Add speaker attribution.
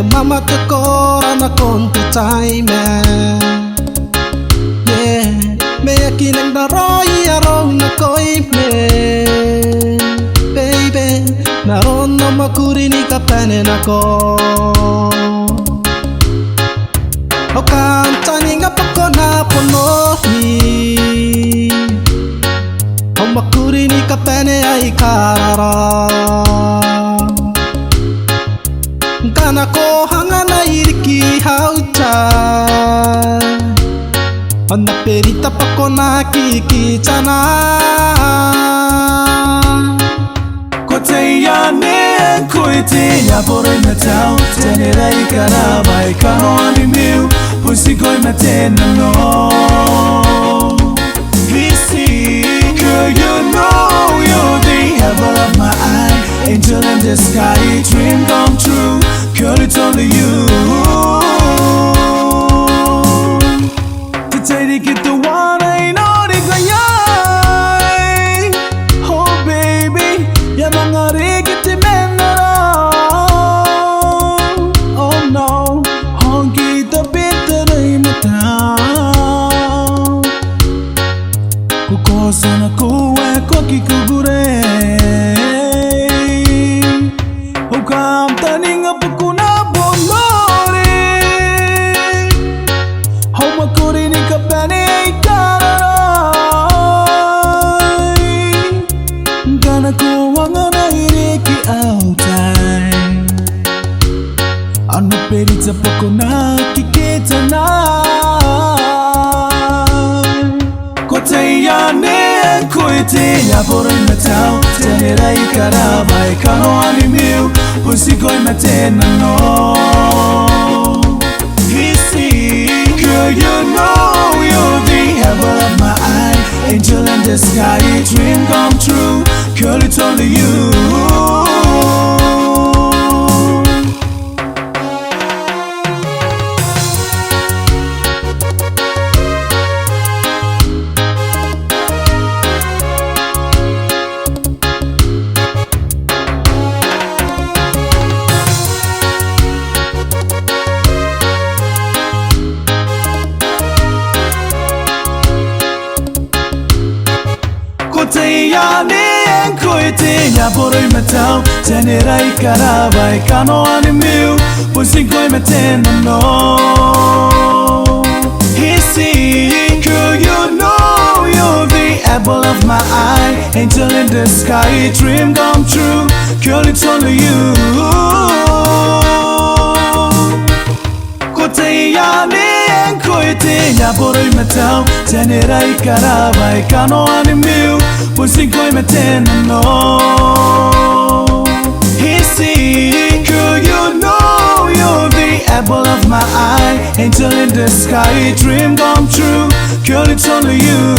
Speaker 1: the mama to call and a con to time yeah me akin ang daroy arong na koi me baby naron na makuri ni kapane na ko o kantani nga pako na ponohi o makuri ni kapane ay karara kana ko hanga na iriki haucha Ana perita pako na kikichana
Speaker 2: Kote ya ne koite ya bore na tau Tenera ikara bai kano ani miu Pusi koi matena no Visi girl you know you're the apple of my eye Angel in the sky, dream come true Girl it's only you Get the one I know the guy. Oh baby, ya mangari get the man Oh no, honky the bit that I'm down. Kuko sana kuwe koki kugure. Oh kam taning apukuna bongore. How makuri ni kapani Gana ko wangana ireki outai Anu perita pako na kikita na Kote ya ne koite ya bore matau Tenera ikara bai kano ani miu Pusi koi matena no Girl, you know you're the apple of my eye Angel in the sky, dream come true Girl, it's only you Kote ya ne koite ya bore matau Tenera ikara bai kano ani miu Pusi koi matena no Hisi girl you know you're the apple of my eye Angel in the sky, dream come true Girl it's only you Kote ya ne koite ya bore matau Tenera ikara bai kano ani miu Pusi koi matena no Hisi girl you know you're the apple of my eye Angel in the sky, dream come true Girl it's only you